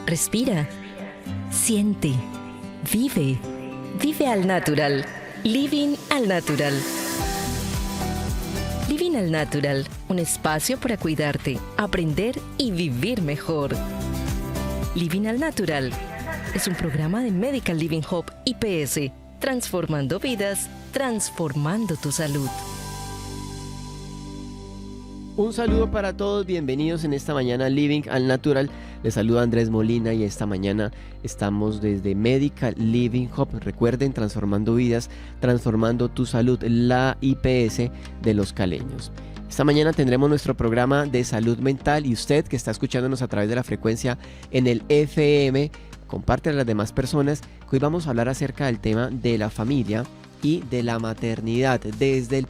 Respira. Siente. Vive. Vive al natural. Living al natural. Living al natural. Un espacio para cuidarte, aprender y vivir mejor. Living al natural es un programa de Medical Living Hub IPS. Transformando vidas, transformando tu salud. Un saludo para todos, bienvenidos en esta mañana Living al Natural. Les saluda Andrés Molina y esta mañana estamos desde Medical Living Hub. Recuerden, transformando vidas, transformando tu salud, la IPS de los caleños. Esta mañana tendremos nuestro programa de salud mental y usted que está escuchándonos a través de la frecuencia en el FM, comparte a las demás personas que hoy vamos a hablar acerca del tema de la familia y de la maternidad desde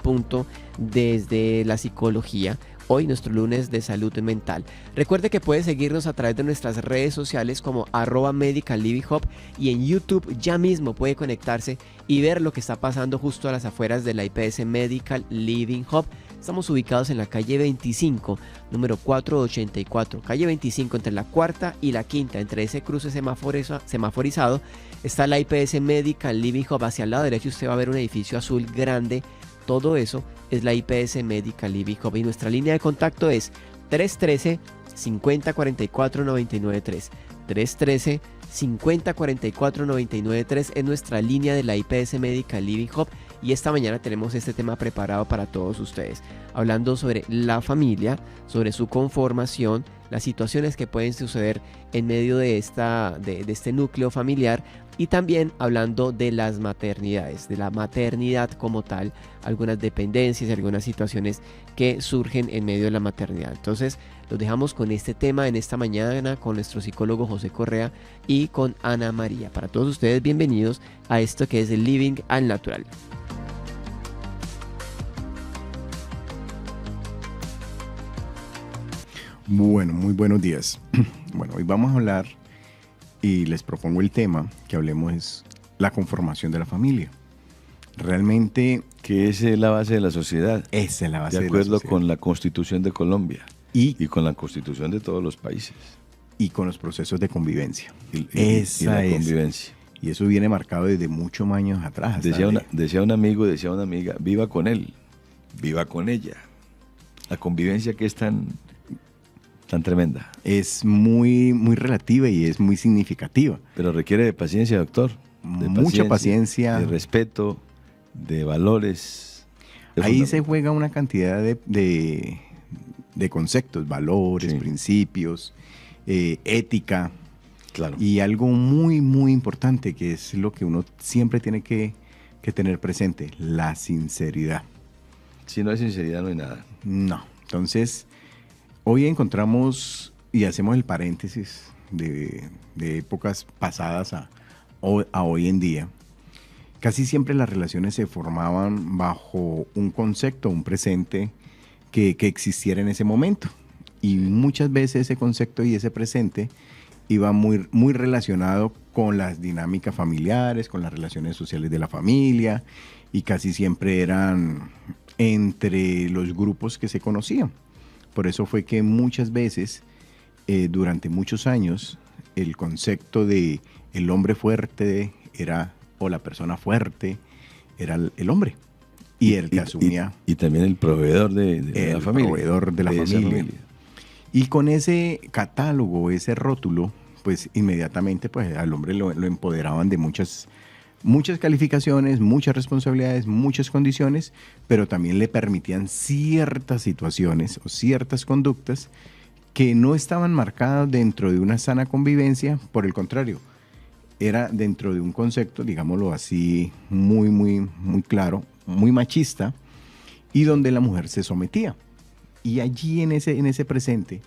la psicología. Hoy nuestro lunes de salud mental. Recuerde que puede seguirnos a través de nuestras redes sociales como @medicallivinghub y en YouTube ya mismo puede conectarse y ver lo que está pasando justo a las afueras de la IPS Medical Living Hub. Estamos ubicados en la calle 25, número 484. Calle 25, entre la cuarta y la quinta, entre ese cruce semaforizado, está la IPS Medical Living Hub. Hacia el lado derecho usted va a ver un edificio azul grande. Todo eso es la IPS Medical Living Hub y nuestra línea de contacto es 313-5044-993. 313-5044-993 es nuestra línea de la IPS Medical Living Hub y esta mañana tenemos este tema preparado para todos ustedes, hablando sobre la familia, sobre su conformación, las situaciones que pueden suceder en medio de este núcleo familiar y también hablando de las maternidades, de la maternidad como tal, algunas dependencias y algunas situaciones que surgen en medio de la maternidad. Entonces, los dejamos con este tema en esta mañana con nuestro psicólogo José Correa y con Ana María. Para todos ustedes, bienvenidos a esto que es el Living al Natural. Bueno, muy buenos días. Bueno, hoy vamos a hablar y les propongo el tema que hablemos es la conformación de la familia. Realmente, que esa es la base de la sociedad. Esa es la base de la sociedad. De acuerdo con la Constitución de Colombia y con la Constitución de todos los países. Y con los procesos de convivencia. Y la convivencia. Y eso viene marcado desde muchos años atrás. Decía un amigo, decía una amiga, viva con él, viva con ella. La convivencia que es tan tremenda. Es muy, muy relativa y es muy significativa. Pero requiere de paciencia, doctor. Mucha paciencia. De respeto, de valores. Ahí se juega una cantidad de conceptos, valores, principios, ética. Claro. Y algo muy, muy importante que es lo que uno siempre tiene que tener presente, la sinceridad. Si no hay sinceridad no hay nada. No. Entonces, hoy encontramos y hacemos el paréntesis de épocas pasadas a hoy en día. Casi siempre las relaciones se formaban bajo un concepto, un presente que existiera en ese momento. Y muchas veces ese concepto y ese presente iba muy, muy relacionado con las dinámicas familiares, con las relaciones sociales de la familia, y casi siempre eran entre los grupos que se conocían. Por eso fue que muchas veces, durante muchos años, el concepto de el hombre fuerte o la persona fuerte era el hombre. Y el que asumía. Y también el proveedor de la familia. El proveedor de la familia. Y con ese catálogo, ese rótulo, pues inmediatamente pues, al hombre lo empoderaban de muchas calificaciones, muchas responsabilidades, muchas condiciones, pero también le permitían ciertas situaciones o ciertas conductas que no estaban marcadas dentro de una sana convivencia, por el contrario, era dentro de un concepto, digámoslo así, muy, muy, muy claro, muy machista, y donde la mujer se sometía. Y allí en ese presente,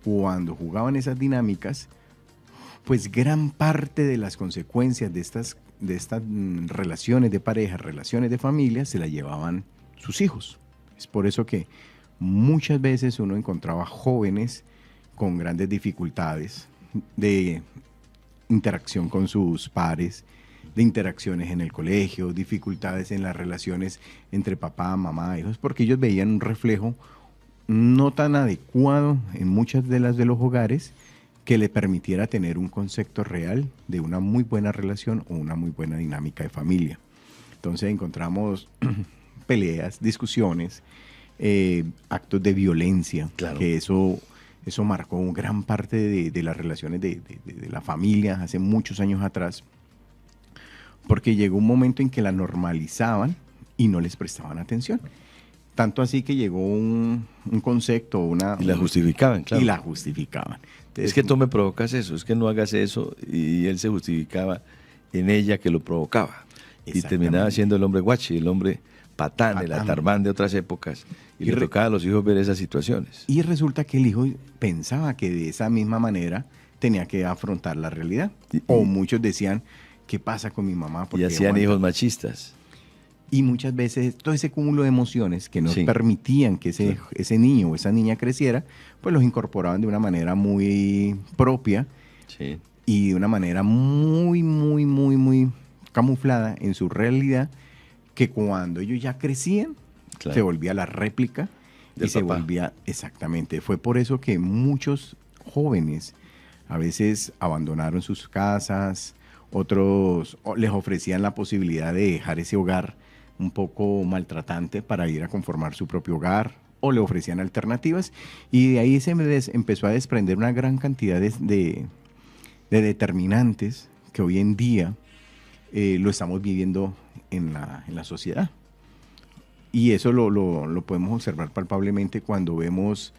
cuando jugaban esas dinámicas, pues gran parte de las consecuencias de estas relaciones de pareja, relaciones de familia, se las llevaban sus hijos. Es por eso que muchas veces uno encontraba jóvenes con grandes dificultades de interacción con sus pares, de interacciones en el colegio, dificultades en las relaciones entre papá, mamá, hijos, porque ellos veían un reflejo no tan adecuado en muchas de los hogares que le permitiera tener un concepto real de una muy buena relación o una muy buena dinámica de familia. Entonces encontramos peleas, discusiones, actos de violencia, Claro. que eso marcó gran parte de las relaciones de la familia hace muchos años atrás, porque llegó un momento en que la normalizaban y no les prestaban atención. Tanto así que llegó un concepto, Y la justificaban, claro. Y la justificaban. Entonces, Es que tú me provocas eso, es que no hagas eso, y él se justificaba en ella que lo provocaba. Y Exactamente. terminaba siendo el hombre guachi, el hombre patán, el atarbán de otras épocas. Y le tocaba a los hijos ver esas situaciones. Y resulta que el hijo pensaba que de esa misma manera tenía que afrontar la realidad. O muchos decían, ¿qué pasa con mi mamá? Y Porque hacían aguanta. hijos machistas. Y muchas veces todo ese cúmulo de emociones que no Sí. permitían que ese niño o esa niña creciera, pues los incorporaban de una manera muy propia Sí. y de una manera muy, muy, muy, muy camuflada en su realidad, que cuando ellos ya crecían, Claro. se volvía la réplica Del y se papá. volvía exactamente. Fue por eso que muchos jóvenes a veces abandonaron sus casas, otros les ofrecían la posibilidad de dejar ese hogar un poco maltratante para ir a conformar su propio hogar, o le ofrecían alternativas, y de ahí se empezó a desprender una gran cantidad de determinantes que hoy en día lo estamos viviendo en la sociedad. Y eso lo podemos observar palpablemente cuando vemos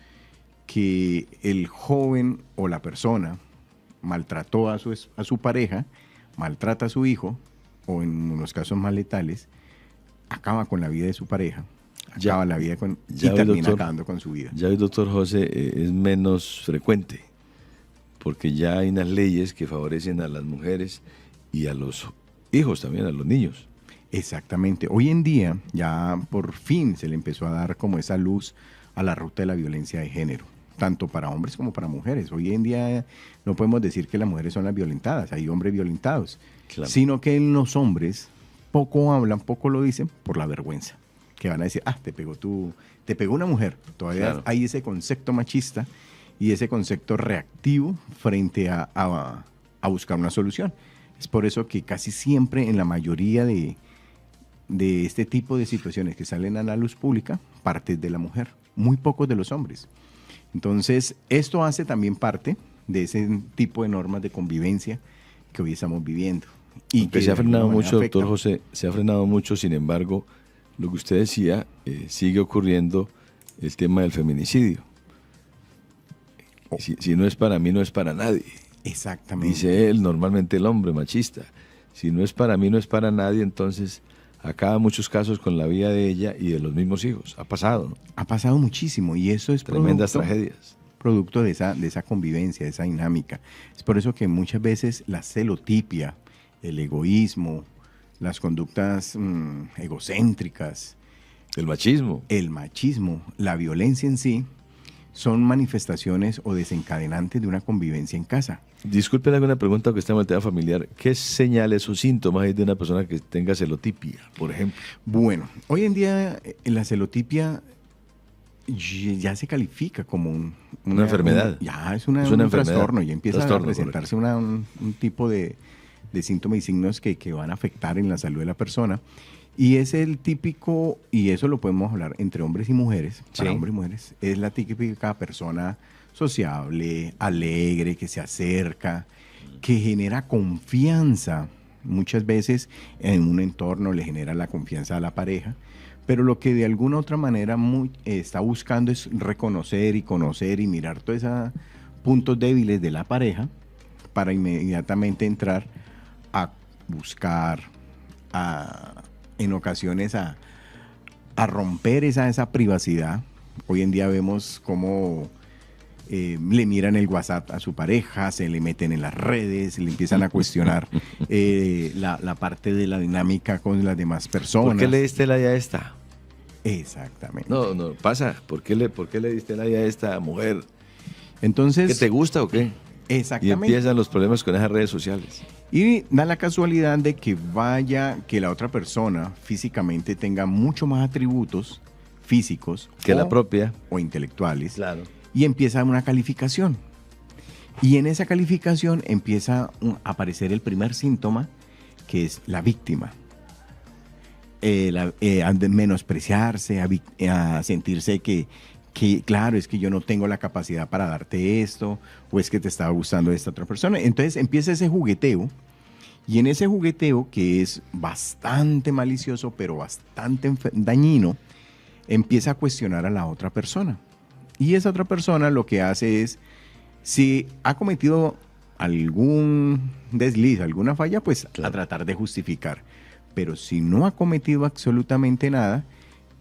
que el joven o la persona maltrató a su pareja, maltrata a su hijo, o en unos casos más letales, acaba con la vida de su pareja, Ya- acaba la vida y ya ve, termina doctor. acabando con su vida. Ya el doctor José es menos frecuente, porque ya hay unas leyes que favorecen a las mujeres y a los hijos también, a los niños. Exactamente. Hoy en día ya por fin se le empezó a dar como esa luz a la ruta de la violencia de género, tanto para hombres como para mujeres. Hoy en día no podemos decir que las mujeres son las violentadas, hay hombres violentados, Claro. sino que en los hombres poco hablan, poco lo dicen por la vergüenza, que van a decir, te pegó una mujer. Todavía Claro. hay ese concepto machista y ese concepto reactivo frente a buscar una solución. Es por eso que casi siempre en la mayoría de este tipo de situaciones que salen a la luz pública, parte de la mujer, muy pocos de los hombres. Entonces, esto hace también parte de ese tipo de normas de convivencia que hoy estamos viviendo. Y Aunque que se ha de alguna frenado manera mucho, doctor afecta. José, se ha frenado mucho, sin embargo, lo que usted decía, sigue ocurriendo el tema del feminicidio. Si no es para mí, no es para nadie. Exactamente. Dice él, normalmente el hombre machista. Si no es para mí, no es para nadie, entonces acaba muchos casos con la vida de ella y de los mismos hijos. Ha pasado, ¿no? Ha pasado muchísimo y eso es Tremendas tragedias. producto de esa convivencia, de esa dinámica. Es por eso que muchas veces la celotipia, el egoísmo, las conductas egocéntricas, El machismo. el machismo, la violencia en sí, son manifestaciones o desencadenantes de una convivencia en casa. Disculpen alguna pregunta que estamos en el tema familiar. ¿Qué señales o síntomas hay de una persona que tenga celotipia, por ejemplo? Bueno, hoy en día la celotipia ya se califica como Una enfermedad. Ya es Es un una enfermedad. trastorno, ya empieza Trastorno, a presentarse un tipo de síntomas y signos que van a afectar en la salud de la persona. Y es el típico, y eso lo podemos hablar entre hombres y mujeres, para Sí. hombres y mujeres, es la típica persona sociable, alegre, que se acerca, que genera confianza. Muchas veces en un entorno le genera la confianza a la pareja, pero lo que de alguna u otra manera está buscando es reconocer y conocer y mirar todos esos puntos débiles de la pareja para inmediatamente entrar a buscar, en ocasiones a romper esa privacidad. Hoy en día vemos cómo le miran el WhatsApp a su pareja, se le meten en las redes, le empiezan a cuestionar la parte de la dinámica con las demás personas. ¿Por qué le diste like a esta? Exactamente. No, pasa. ¿Por qué le diste like a esta mujer? Entonces, ¿Qué te gusta o qué? Y exactamente. empiezan los problemas con esas redes sociales. Y da la casualidad de que que la otra persona físicamente tenga mucho más atributos físicos Que la propia. o intelectuales, Claro. y empieza una calificación. Y en esa calificación empieza a aparecer el primer síntoma, que es la víctima. A menospreciarse, a sentirse que, claro, es que yo no tengo la capacidad para darte esto, o es que te estaba gustando esta otra persona. Entonces empieza ese jugueteo, y en ese jugueteo, que es bastante malicioso, pero bastante dañino, empieza a cuestionar a la otra persona. Y esa otra persona lo que hace es, si ha cometido algún desliz, alguna falla, pues a tratar de justificar. Pero si no ha cometido absolutamente nada,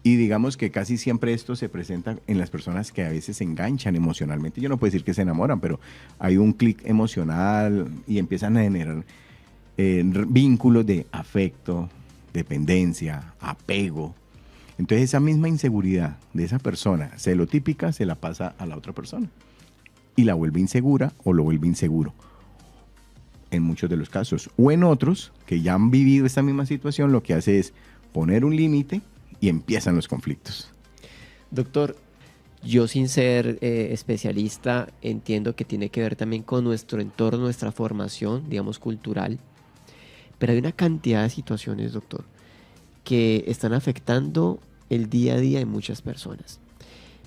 y digamos que casi siempre esto se presenta en las personas que a veces se enganchan emocionalmente. Yo no puedo decir que se enamoran, pero hay un clic emocional y empiezan a generar vínculos de afecto, dependencia, apego. Entonces esa misma inseguridad de esa persona celotípica se la pasa a la otra persona y la vuelve insegura o lo vuelve inseguro en muchos de los casos. O en otros que ya han vivido esta misma situación, lo que hace es poner un límite y empiezan los conflictos. Doctor, yo sin ser especialista entiendo que tiene que ver también con nuestro entorno, nuestra formación, digamos, cultural. Pero hay una cantidad de situaciones, doctor, que están afectando el día a día de muchas personas.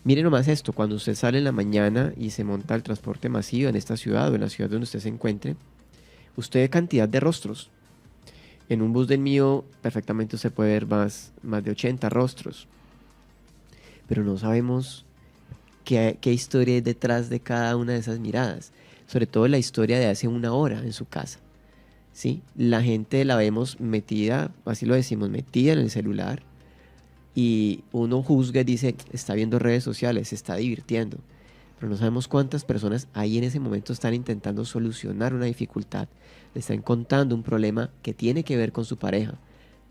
Mire nomás esto, cuando usted sale en la mañana y se monta el transporte masivo en esta ciudad o en la ciudad donde usted se encuentre, usted ve cantidad de rostros. En un bus del mío perfectamente usted puede ver más de 80 rostros. Pero no sabemos qué historia hay detrás de cada una de esas miradas. Sobre todo la historia de hace una hora en su casa. ¿Sí? La gente la vemos metida, así lo decimos, metida en el celular. Y uno juzga y dice, está viendo redes sociales, se está divirtiendo. Pero no sabemos cuántas personas ahí en ese momento están intentando solucionar una dificultad. Le están contando un problema que tiene que ver con su pareja.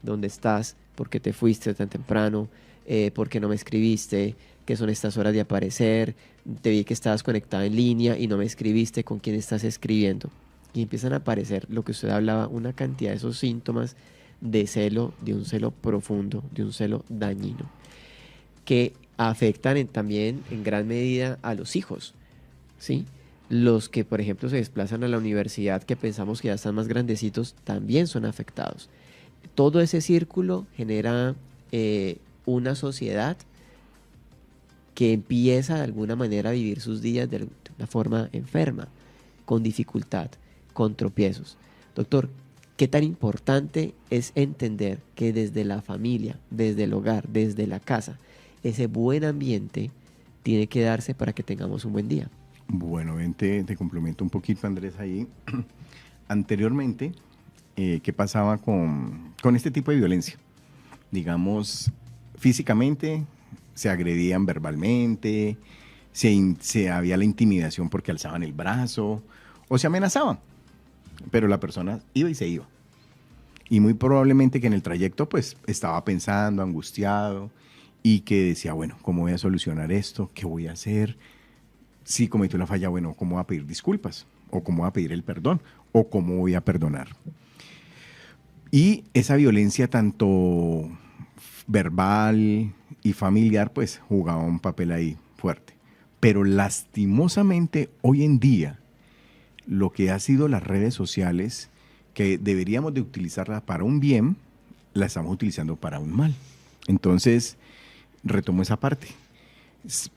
¿Dónde estás? ¿Por qué te fuiste tan temprano? ¿Por qué no me escribiste? ¿Qué son estas horas de aparecer? Te vi que estabas conectada en línea y no me escribiste. ¿Con quién estás escribiendo? Y empiezan a aparecer, lo que usted hablaba, una cantidad de esos síntomas de celo, de un celo profundo, de un celo dañino, que afectan también en gran medida a los hijos, ¿sí? Los que, por ejemplo, se desplazan a la universidad, que pensamos que ya están más grandecitos, también son afectados. Todo ese círculo genera una sociedad que empieza de alguna manera a vivir sus días de una forma enferma, con dificultad, con tropiezos. Doctor, ¿qué tan importante es entender que desde la familia, desde el hogar, desde la casa, ese buen ambiente tiene que darse para que tengamos un buen día? Bueno, te complemento un poquito, Andrés, ahí. Anteriormente, ¿qué pasaba con este tipo de violencia? Digamos, físicamente se agredían verbalmente, había la intimidación porque alzaban el brazo o se amenazaban, pero la persona iba y se iba. Y muy probablemente que en el trayecto pues estaba pensando, angustiado, y que decía, bueno, ¿cómo voy a solucionar esto? ¿Qué voy a hacer? Si cometí una falla, bueno, ¿cómo voy a pedir disculpas? ¿O cómo voy a pedir el perdón? ¿O cómo voy a perdonar? Y esa violencia tanto verbal y familiar pues jugaba un papel ahí fuerte. Pero lastimosamente hoy en día lo que ha sido las redes sociales, que deberíamos de utilizarlas para un bien, la estamos utilizando para un mal. Entonces, retomo esa parte.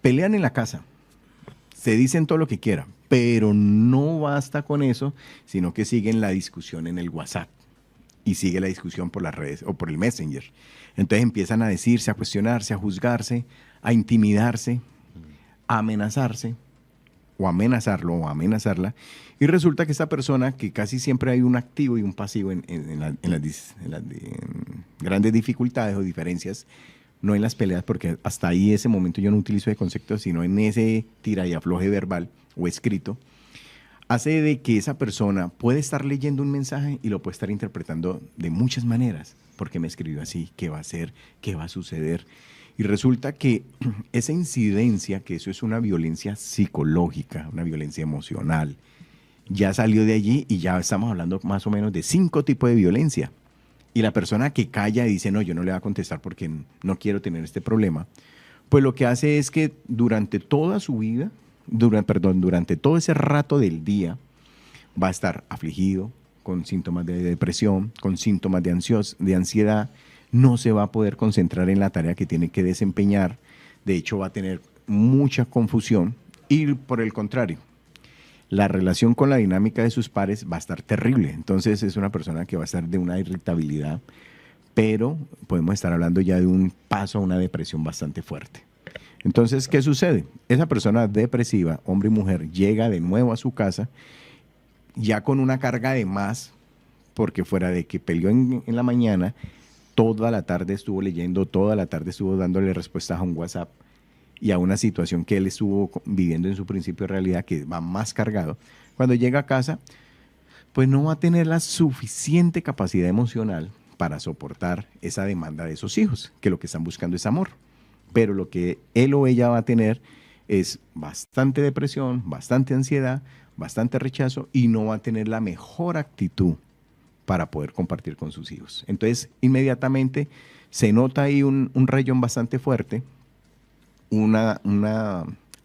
Pelean en la casa, se dicen todo lo que quieran, pero no basta con eso, sino que siguen la discusión en el WhatsApp y sigue la discusión por las redes o por el Messenger. Entonces empiezan a decirse, a cuestionarse, a juzgarse, a intimidarse, a amenazarse, o amenazarlo o amenazarla, y resulta que esta persona, que casi siempre hay un activo y un pasivo en las grandes dificultades o diferencias, no en las peleas, porque hasta ahí ese momento yo no utilizo ese concepto, sino en ese tira y afloje verbal o escrito, hace de que esa persona puede estar leyendo un mensaje y lo puede estar interpretando de muchas maneras. ¿Por qué me escribió así? ¿Qué va a hacer? ¿Qué va a suceder? Y resulta que esa incidencia, que eso es una violencia psicológica, una violencia emocional, ya salió de allí y ya estamos hablando más o menos de 5 tipos de violencia. Y la persona que calla y dice, no, yo no le voy a contestar porque no quiero tener este problema, pues lo que hace es que durante toda su vida durante todo ese rato del día va a estar afligido, con síntomas de depresión, con síntomas de ansiedad, no se va a poder concentrar en la tarea que tiene que desempeñar, de hecho va a tener mucha confusión y por el contrario, la relación con la dinámica de sus pares va a estar terrible. Entonces es una persona que va a estar de una irritabilidad, pero podemos estar hablando ya de un paso a una depresión bastante fuerte. Entonces, ¿qué sucede? Esa persona depresiva, hombre y mujer, llega de nuevo a su casa ya con una carga de más, porque fuera de que peleó en la mañana, toda la tarde estuvo leyendo, toda la tarde estuvo dándole respuestas a un WhatsApp y a una situación que él estuvo viviendo en su principio de realidad, que va más cargado. Cuando llega a casa, pues no va a tener la suficiente capacidad emocional para soportar esa demanda de esos hijos, que lo que están buscando es amor. Pero lo que él o ella va a tener es bastante depresión, bastante ansiedad, bastante rechazo y no va a tener la mejor actitud para poder compartir con sus hijos. Entonces, inmediatamente se nota ahí un rayón bastante fuerte, una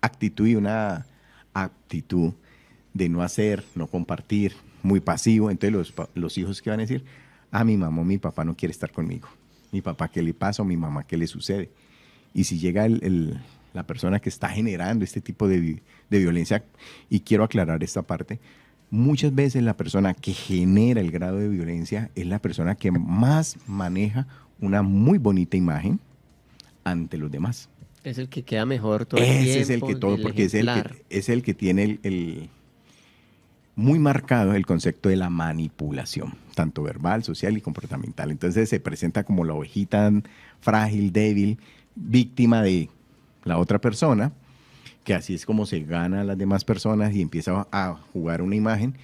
actitud y una aptitud de no hacer, no compartir, muy pasivo. Entonces los hijos, ¿qué van a decir? Mi mamá o mi papá no quiere estar conmigo. Mi papá, ¿qué le pasa? O mi mamá, ¿qué le sucede? Y si llega la persona que está generando este tipo de violencia, y quiero aclarar esta parte, muchas veces la persona que genera el grado de violencia es la persona que más maneja una muy bonita imagen ante los demás. Es el que queda mejor todo el tiempo. Ese es el que todo, porque es el que tiene muy marcado el concepto de la manipulación, tanto verbal, social y comportamental. Entonces se presenta como la ovejita frágil, débil, víctima de la otra persona, que así es como se gana a las demás personas y empieza a jugar una imagen,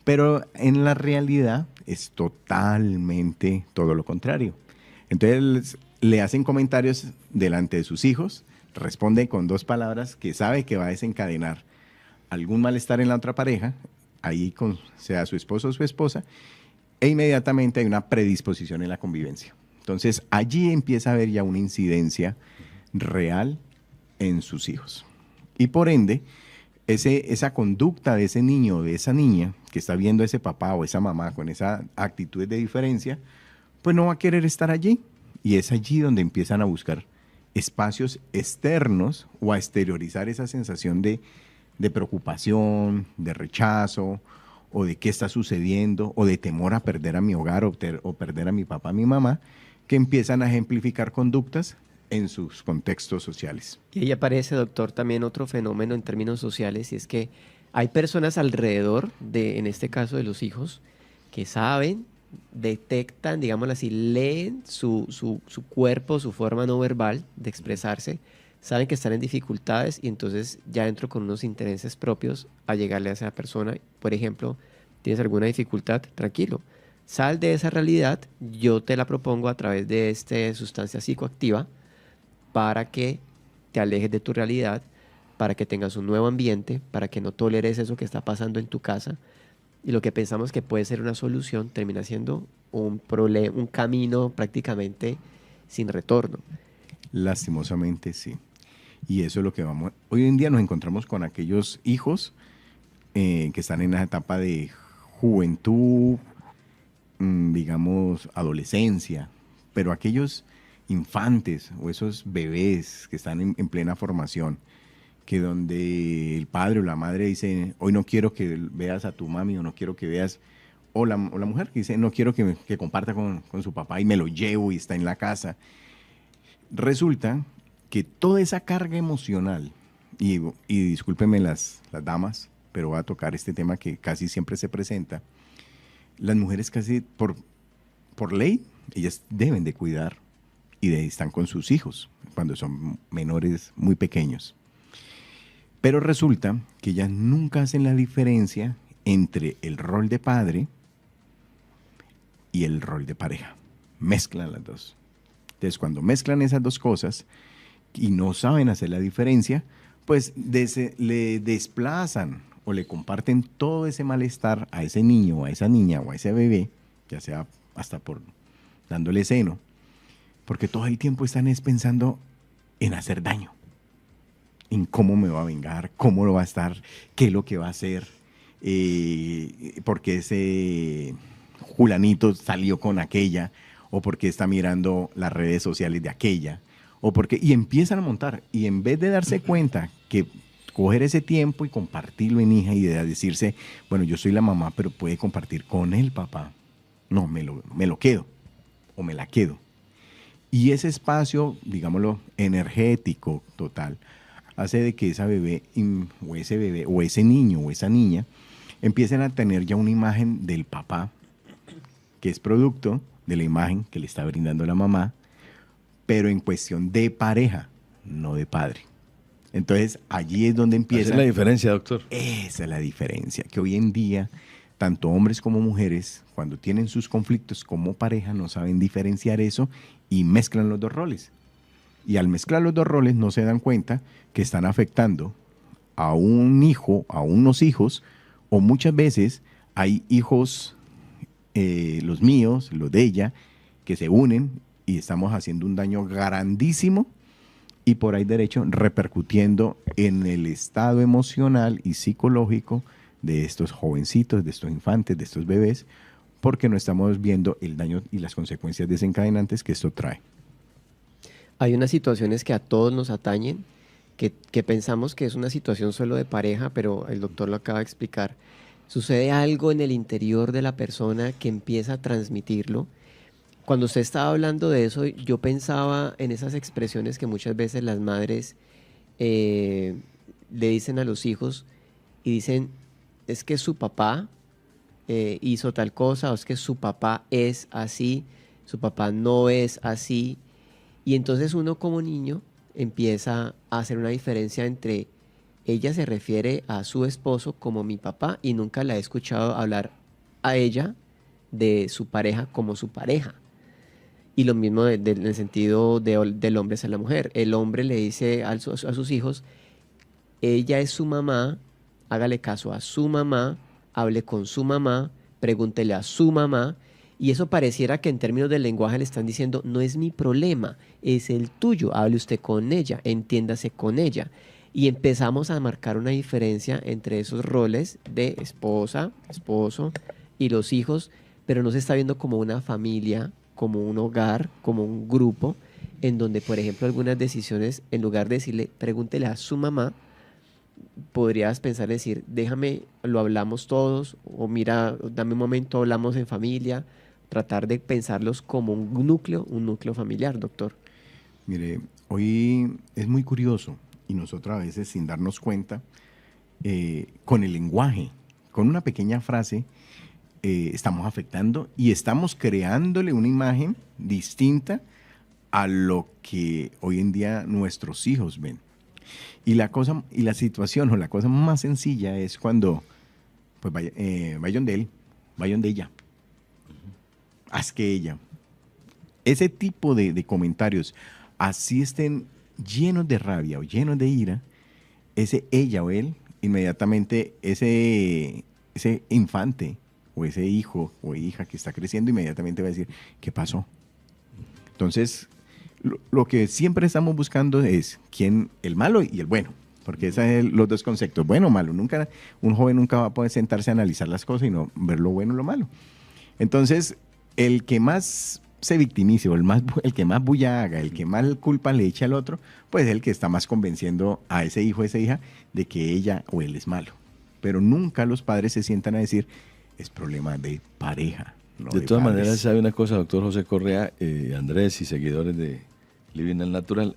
pero en la realidad es totalmente todo lo contrario. Entonces le hacen comentarios delante de sus hijos, responde con 2 palabras que sabe que va a desencadenar algún malestar en la otra pareja, ahí sea su esposo o su esposa, e inmediatamente hay una predisposición en la convivencia. Entonces allí empieza a haber ya una incidencia real en sus hijos. Y por ende, esa conducta de ese niño o de esa niña que está viendo a ese papá o esa mamá con esa actitud de diferencia, pues no va a querer estar allí. Y es allí donde empiezan a buscar espacios externos o a exteriorizar esa sensación de preocupación, de rechazo, o de qué está sucediendo, o de temor a perder a mi hogar o perder a mi papá, a mi mamá, que empiezan a ejemplificar conductas en sus contextos sociales. Y ahí aparece, doctor, también otro fenómeno en términos sociales, y es que hay personas alrededor en este caso de los hijos, que saben, detectan, digámoslo así, leen su cuerpo, su forma no verbal de expresarse, saben que están en dificultades y entonces ya entro con unos intereses propios a llegarle a esa persona. Por ejemplo, ¿tienes alguna dificultad? Tranquilo, sal de esa realidad, yo te la propongo a través de esta sustancia psicoactiva para que te alejes de tu realidad, para que tengas un nuevo ambiente, para que no toleres eso que está pasando en tu casa. Y lo que pensamos que puede ser una solución termina siendo un camino prácticamente sin retorno. Lastimosamente sí. Y eso es lo que vamos. Hoy en día nos encontramos con aquellos hijos que están en la etapa de juventud, digamos, adolescencia, pero aquellos infantes o esos bebés que están en plena formación, que donde el padre o la madre dice, hoy no quiero que veas a tu mami o no quiero que veas, o la mujer que dice, no quiero que comparta con su papá y me lo llevo y está en la casa. Resulta que toda esa carga emocional, y discúlpenme las damas, pero voy a tocar este tema que casi siempre se presenta, las mujeres casi por ley, ellas deben de cuidar y están con sus hijos cuando son menores muy pequeños. Pero resulta que ellas nunca hacen la diferencia entre el rol de padre y el rol de pareja. Mezclan las dos. Entonces, cuando mezclan esas dos cosas y no saben hacer la diferencia, pues le desplazan o le comparten todo ese malestar a ese niño o a esa niña o a ese bebé, ya sea hasta por dándole seno, porque todo el tiempo están pensando en hacer daño. en cómo me va a vengar, cómo lo va a estar, qué es lo que va a hacer, porque ese Julanito salió con aquella, o porque está mirando las redes sociales de aquella, y empiezan a montar, y en vez de darse cuenta que coger ese tiempo y compartirlo en hija y de decirse, bueno, yo soy la mamá, pero puede compartir con el papá, no, me lo quedo, o me la quedo. Y ese espacio, digámoslo, energético total, hace de que esa bebé, o ese bebé, o ese niño, o esa niña, empiecen a tener ya una imagen del papá, que es producto de la imagen que le está brindando la mamá, pero en cuestión de pareja, no de padre. Entonces, allí es donde empieza... Esa es la diferencia, doctor. Esa es la diferencia, que hoy en día, tanto hombres como mujeres, cuando tienen sus conflictos como pareja, no saben diferenciar eso y mezclan los dos roles. Y al mezclar los dos roles no se dan cuenta que están afectando a un hijo, a unos hijos, o muchas veces hay hijos, los míos, los de ella, que se unen y estamos haciendo un daño grandísimo y por ahí derecho repercutiendo en el estado emocional y psicológico de estos jovencitos, de estos infantes, de estos bebés, porque no estamos viendo el daño y las consecuencias desencadenantes que esto trae. Hay unas situaciones que a todos nos atañen, que pensamos que es una situación solo de pareja, pero el doctor lo acaba de explicar. Sucede algo en el interior de la persona que empieza a transmitirlo. Cuando usted estaba hablando de eso, yo pensaba en esas expresiones que muchas veces las madres le dicen a los hijos y dicen, es que su papá hizo tal cosa, o es que su papá es así, su papá no es así. Y entonces uno como niño empieza a hacer una diferencia entre ella se refiere a su esposo como mi papá y nunca la he escuchado hablar a ella de su pareja como su pareja. Y lo mismo en el sentido del hombre hacia la mujer. El hombre le dice a sus hijos, ella es su mamá, hágale caso a su mamá, hable con su mamá, pregúntele a su mamá. Y eso pareciera que en términos del lenguaje le están diciendo, no es mi problema, es el tuyo, hable usted con ella, entiéndase con ella. Y empezamos a marcar una diferencia entre esos roles de esposa, esposo y los hijos, pero no se está viendo como una familia, como un hogar, como un grupo, en donde, por ejemplo, algunas decisiones, en lugar de decirle, pregúntele a su mamá, podrías pensar decir, déjame, lo hablamos todos, o mira, dame un momento, hablamos en familia, tratar de pensarlos como un núcleo familiar, doctor. Mire, hoy es muy curioso y nosotros a veces sin darnos cuenta, con el lenguaje, con una pequeña frase, estamos afectando y estamos creándole una imagen distinta a lo que hoy en día nuestros hijos ven. Y la situación o la cosa más sencilla es cuando pues vayan de él, vayan de ella. Haz que ella. Ese tipo de comentarios, así estén llenos de rabia o llenos de ira, ese ella o él, inmediatamente ese infante o ese hijo o hija que está creciendo, inmediatamente va a decir, ¿qué pasó? Entonces, lo que siempre estamos buscando es quién, el malo y el bueno, porque esos son los dos conceptos, bueno o malo. Un joven nunca va a poder sentarse a analizar las cosas y no ver lo bueno y lo malo. Entonces, el que más se victimice o el que más bulla haga, el que más culpa le eche al otro, pues es el que está más convenciendo a ese hijo o esa hija de que ella o él es malo. Pero nunca los padres se sientan a decir, es problema de pareja. No de todas maneras, sabe una cosa, doctor José Correa, Andrés y seguidores de Living al Natural,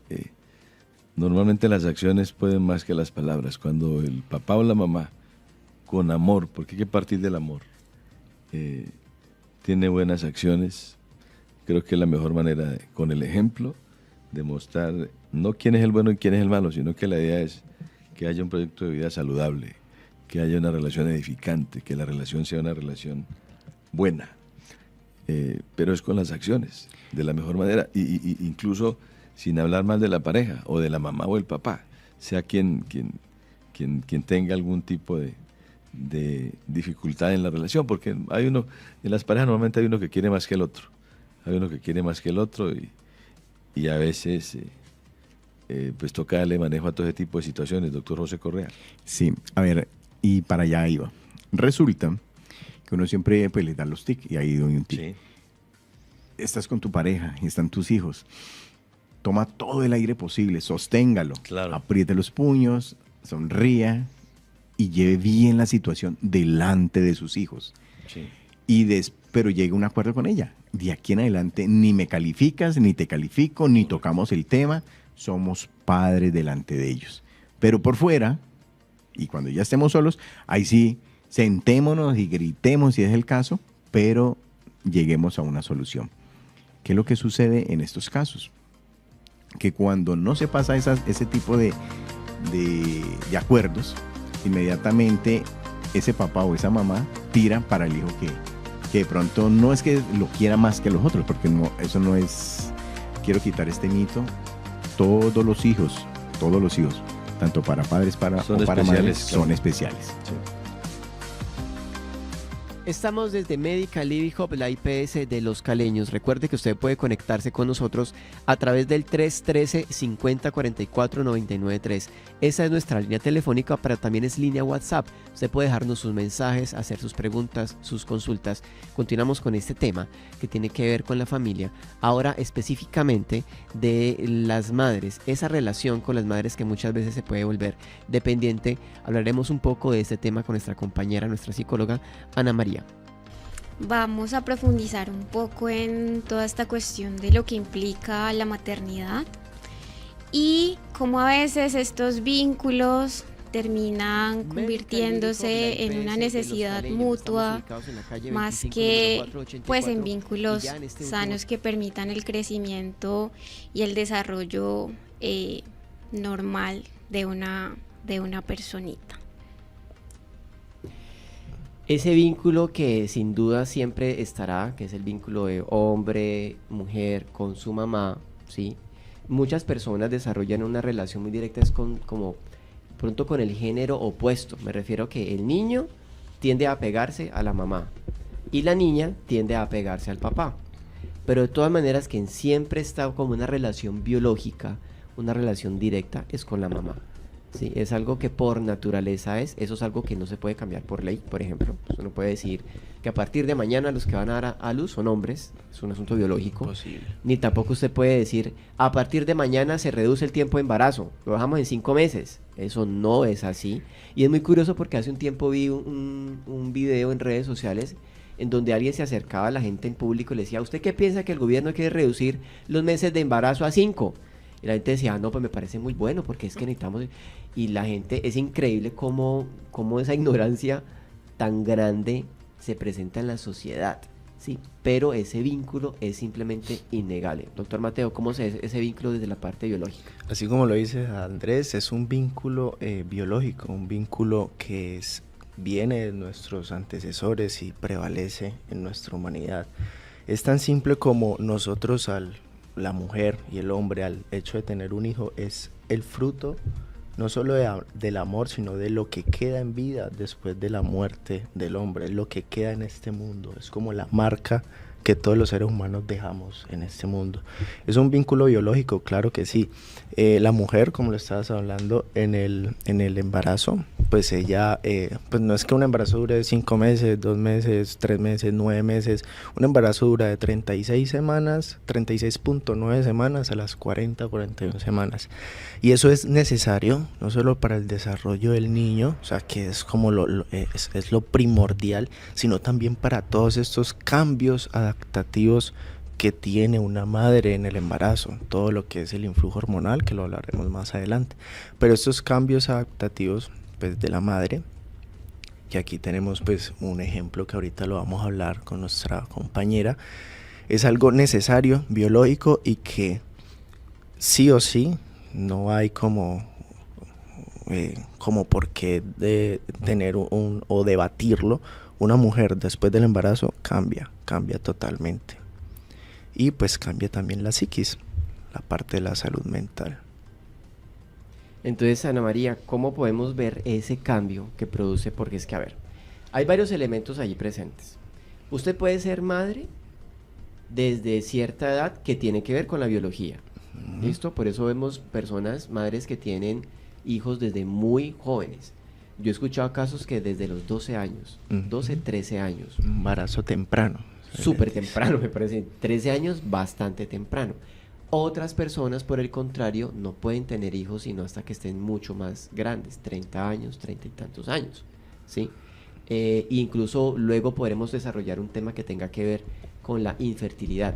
normalmente las acciones pueden más que las palabras. Cuando el papá o la mamá, con amor, porque hay que partir del amor, tiene buenas acciones, creo que es la mejor manera, con el ejemplo, demostrar no quién es el bueno y quién es el malo, sino que la idea es que haya un proyecto de vida saludable, que haya una relación edificante, que la relación sea una relación buena, pero es con las acciones, de la mejor manera, y incluso sin hablar mal de la pareja, o de la mamá o el papá, sea quien tenga algún tipo de dificultad en la relación, porque hay uno, en las parejas normalmente hay uno que quiere más que el otro, y a veces pues toca darle manejo a todo ese tipo de situaciones, doctor José Correa. Sí, a ver, y para allá iba. Resulta que uno siempre pues, le da los tics, y ahí doy un tic. Sí. Estás con tu pareja y están tus hijos. Toma todo el aire posible, sosténgalo, Claro. apriete los puños, sonría y lleve bien la situación delante de sus hijos. Sí. Pero llegue a un acuerdo con ella. De aquí en adelante ni me calificas, ni te califico, ni tocamos el tema. Somos padres delante de ellos. Pero por fuera, y cuando ya estemos solos, ahí sí, sentémonos y gritemos si es el caso, pero lleguemos a una solución. ¿Qué es lo que sucede en estos casos? Que cuando no se pasa ese tipo de acuerdos, inmediatamente ese papá o esa mamá tira para el hijo que de pronto no es que lo quiera más que los otros, porque no, eso no es, quiero quitar este mito, todos los hijos, tanto para padres o para madres, son especiales. Sí. Estamos desde Medical Living Hub, la IPS de Los Caleños. Recuerde que usted puede conectarse con nosotros a través del 313-5044-993. Esa es nuestra línea telefónica, pero también es línea WhatsApp. Usted puede dejarnos sus mensajes, hacer sus preguntas, sus consultas. Continuamos con este tema que tiene que ver con la familia. Ahora específicamente de las madres, esa relación con las madres que muchas veces se puede volver dependiente. Hablaremos un poco de este tema con nuestra compañera, nuestra psicóloga, Ana María. Vamos a profundizar un poco en toda esta cuestión de lo que implica la maternidad y cómo a veces estos vínculos terminan convirtiéndose en una necesidad mutua más que pues en vínculos sanos que permitan el crecimiento y el desarrollo normal de una personita. Ese vínculo que sin duda siempre estará, que es el vínculo de hombre, mujer con su mamá, ¿sí? Muchas personas desarrollan una relación muy directa como pronto con el género opuesto. Me refiero a que el niño tiende a apegarse a la mamá y la niña tiende a apegarse al papá. Pero de todas maneras quien siempre está como una relación biológica, una relación directa, es con la mamá. Sí, es algo que por naturaleza eso es algo que no se puede cambiar por ley, por ejemplo. Uno puede decir que a partir de mañana los que van a dar a luz son hombres, es un asunto biológico. Imposible. Ni tampoco usted puede decir, a partir de mañana se reduce el tiempo de embarazo, lo dejamos en 5 meses. Eso no es así. Y es muy curioso porque hace un tiempo vi un video en redes sociales en donde alguien se acercaba a la gente en público y le decía, ¿usted qué piensa que el gobierno quiere reducir los meses de embarazo a 5? Y la gente decía, no, pues me parece muy bueno porque es que necesitamos... Y la gente, es increíble cómo esa ignorancia tan grande se presenta en la sociedad, ¿sí? Pero ese vínculo es simplemente innegable. Doctor Mateo, ¿cómo se es ese vínculo desde la parte biológica? Así como lo dice Andrés, es un vínculo biológico, un vínculo que viene de nuestros antecesores y prevalece en nuestra humanidad. Es tan simple como nosotros la mujer y el hombre al hecho de tener un hijo es el fruto no solo del amor, sino de lo que queda en vida después de la muerte del hombre, lo que queda en este mundo, es como la marca que todos los seres humanos dejamos en este mundo. ¿Es un vínculo biológico? Claro que sí. La mujer, como lo estabas hablando, en el embarazo, pues ella, pues no es que un embarazo dure 5 meses, 2 meses, 3 meses, 9 meses, un embarazo dura de 36 semanas, 36.9 semanas a las 41 semanas. Y eso es necesario, no solo para el desarrollo del niño, o sea, que es como es lo primordial, sino también para todos estos cambios adaptativos que tiene una madre en el embarazo, todo lo que es el influjo hormonal, que lo hablaremos más adelante. Pero estos cambios adaptativos pues, de la madre, que aquí tenemos pues un ejemplo que ahorita lo vamos a hablar con nuestra compañera, es algo necesario, biológico, y que sí o sí no hay como por qué de tener o debatirlo. Una mujer después del embarazo cambia totalmente. Y pues cambia también la psiquis, la parte de la salud mental. Entonces, Ana María, ¿cómo podemos ver ese cambio que produce? Porque es que, a ver, hay varios elementos allí presentes. Usted puede ser madre desde cierta edad que tiene que ver con la biología. ¿Listo? Por eso vemos personas, madres que tienen hijos desde muy jóvenes. Yo he escuchado casos que desde los 12 años, 12, 13 años. Embarazo temprano. Súper temprano, me parece. 13 años, bastante temprano. Otras personas, por el contrario, no pueden tener hijos sino hasta que estén mucho más grandes, 30 años, 30 y tantos años, ¿sí? Incluso luego podremos desarrollar un tema que tenga que ver con la infertilidad.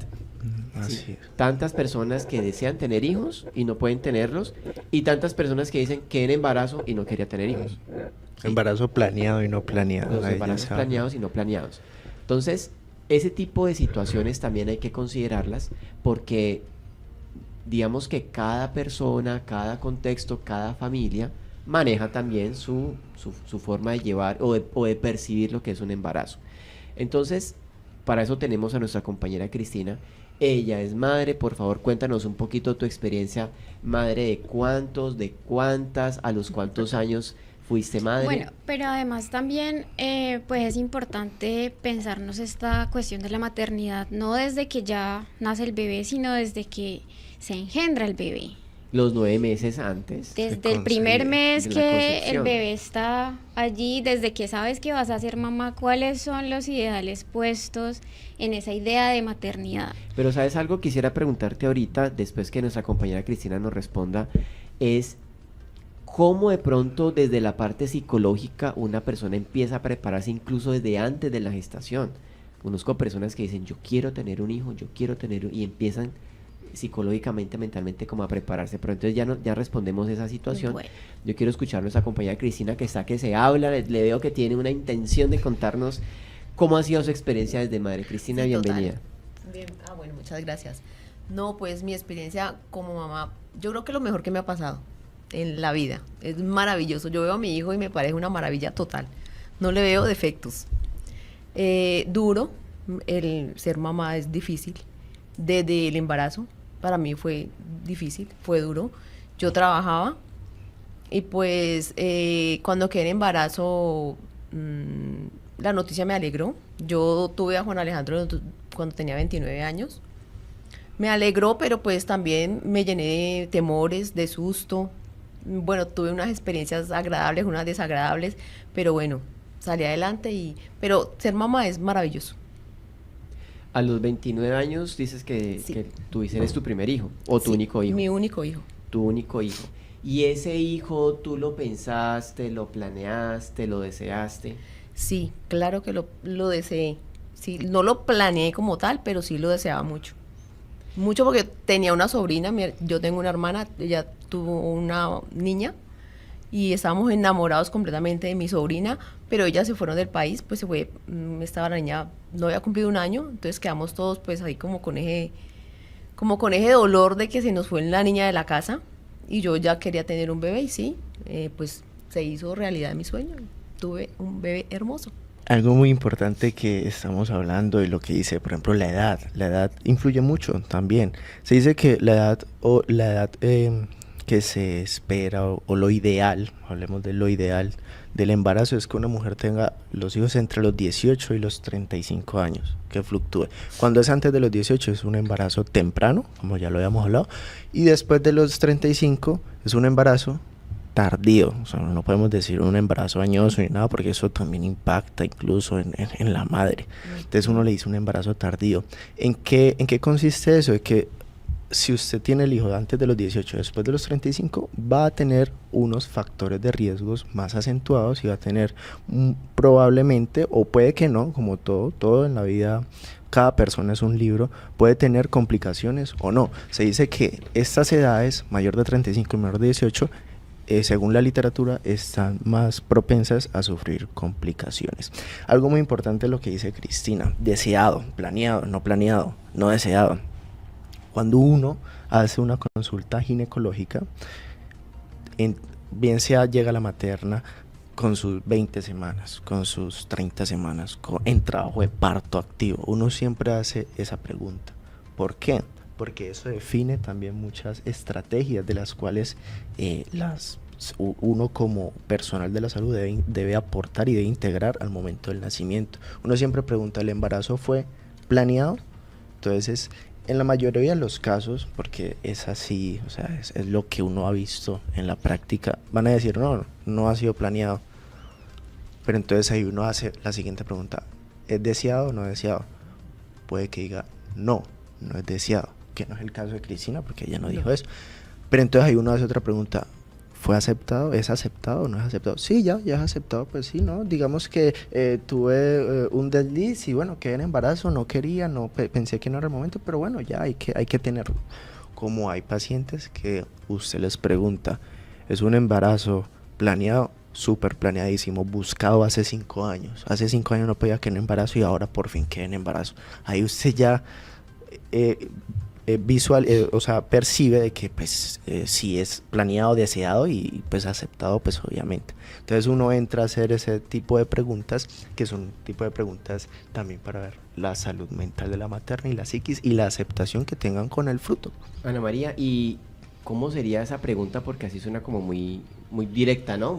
Así ¿Sí? es. Tantas personas que desean tener hijos y no pueden tenerlos, y tantas personas que dicen que en embarazo y no quería tener hijos. ¿Sí? Embarazo planeado y no planeado. Los ahí ya embarazos se habla. planeados y no planeados. Entonces, ese tipo de situaciones también hay que considerarlas porque digamos que cada persona, cada contexto, cada familia maneja también su forma de llevar o de percibir lo que es un embarazo. Entonces, para eso tenemos a nuestra compañera Cristina. Ella es madre. Por favor, cuéntanos un poquito tu experiencia. Madre de cuántos, de cuántas, a los cuántos años fuiste madre. Bueno, pero además también pues es importante pensarnos esta cuestión de la maternidad, no desde que ya nace el bebé, sino desde que se engendra el bebé. Los 9 meses antes. Desde el primer mes de la que concepción. el bebé está allí, desde que sabes que vas a ser mamá, ¿cuáles son los ideales puestos en esa idea de maternidad? Pero ¿sabes algo? Quisiera preguntarte ahorita, después que nuestra compañera Cristina nos responda, es cómo de pronto desde la parte psicológica una persona empieza a prepararse incluso desde antes de la gestación. Conozco personas que dicen, yo quiero tener un hijo, yo quiero tener, y empiezan psicológicamente, mentalmente como a prepararse, pero entonces ya respondemos esa situación. Bueno. Yo quiero escuchar a nuestra compañera Cristina que está que se habla, le veo que tiene una intención de contarnos cómo ha sido su experiencia desde madre. Cristina, Sí, total. bienvenida. Bien, bueno, muchas gracias. No, pues mi experiencia como mamá, yo creo que lo mejor que me ha pasado en la vida, es maravilloso. Yo veo a mi hijo y me parece una maravilla total. No le veo defectos. Duro, el ser mamá es difícil. Desde el embarazo, para mí fue difícil, fue duro. Yo trabajaba y pues cuando quedé en embarazo, la noticia me alegró. Yo tuve a Juan Alejandro cuando tenía 29 años. Me alegró, pero pues también me llené de temores, de susto. Bueno, tuve unas experiencias agradables, unas desagradables, pero bueno, salí adelante pero ser mamá es maravilloso. A los 29 años dices que, Sí. que eres tu primer hijo o tu Sí, único hijo. Mi único hijo. Tu único hijo. ¿Y ese hijo tú lo pensaste, lo planeaste, lo deseaste? Sí, claro que lo deseé. Sí, no lo planeé como tal, pero sí lo deseaba mucho. Mucho porque tenía una sobrina, yo tengo una hermana, ella tuvo una niña y estábamos enamorados completamente de mi sobrina, pero ellas se fueron del país, pues se fue, estaba la niña, no había cumplido un año, entonces quedamos todos pues ahí como con ese dolor de que se nos fue la niña de la casa y yo ya quería tener un bebé y sí, pues se hizo realidad mi sueño, tuve un bebé hermoso. Algo muy importante que estamos hablando y lo que dice, por ejemplo, la edad influye mucho también. Se dice que la edad que se espera o lo ideal, hablemos de lo ideal del embarazo es que una mujer tenga los hijos entre los 18 y los 35 años, que fluctúe. Cuando es antes de los 18 es un embarazo temprano, como ya lo habíamos hablado, y después de los 35 es un embarazo tardío, o sea, no podemos decir un embarazo añoso ni nada porque eso también impacta incluso en la madre. Entonces uno le dice un embarazo tardío. ¿En qué consiste eso? De que si usted tiene el hijo antes de los 18, después de los 35, va a tener unos factores de riesgos más acentuados y va a tener probablemente, o puede que no, como todo en la vida, cada persona es un libro, puede tener complicaciones o no. Se dice que estas edades, mayor de 35 y menor de 18, según la literatura, están más propensas a sufrir complicaciones. Algo muy importante es lo que dice Cristina, deseado, planeado, no deseado. Cuando uno hace una consulta ginecológica, bien sea llega la materna con sus 20 semanas, con sus 30 semanas, en trabajo de parto activo, uno siempre hace esa pregunta. ¿Por qué? Porque eso define también muchas estrategias de las cuales uno como personal de la salud debe aportar y debe integrar al momento del nacimiento. Uno siempre pregunta, ¿el embarazo fue planeado? Entonces, En la mayoría de los casos, porque es así, o sea, es lo que uno ha visto en la práctica, van a decir, no, no ha sido planeado. Pero entonces ahí uno hace la siguiente pregunta, ¿es deseado o no deseado? Puede que diga, no, no es deseado, que no es el caso de Cristina, porque ella no dijo eso. Pero entonces ahí uno hace otra pregunta, ¿fue aceptado? ¿Es aceptado o no es aceptado? Sí, ya es aceptado, pues sí, ¿no? Digamos que tuve un desliz y bueno, quedé en embarazo, no quería, pensé que no era el momento, pero bueno, ya hay que tenerlo. Como hay pacientes que usted les pregunta, ¿es un embarazo planeado? Súper planeadísimo, buscado hace 5 años. Hace 5 años no podía quedar en embarazo y ahora por fin quedé en embarazo. Ahí usted ya percibe de que pues si es planeado, deseado y pues aceptado, pues obviamente. Entonces uno entra a hacer ese tipo de preguntas, que son un tipo de preguntas también para ver la salud mental de la materna y la psiquis y la aceptación que tengan con el fruto. Ana María, ¿y cómo sería esa pregunta? Porque así suena como muy directa, ¿no?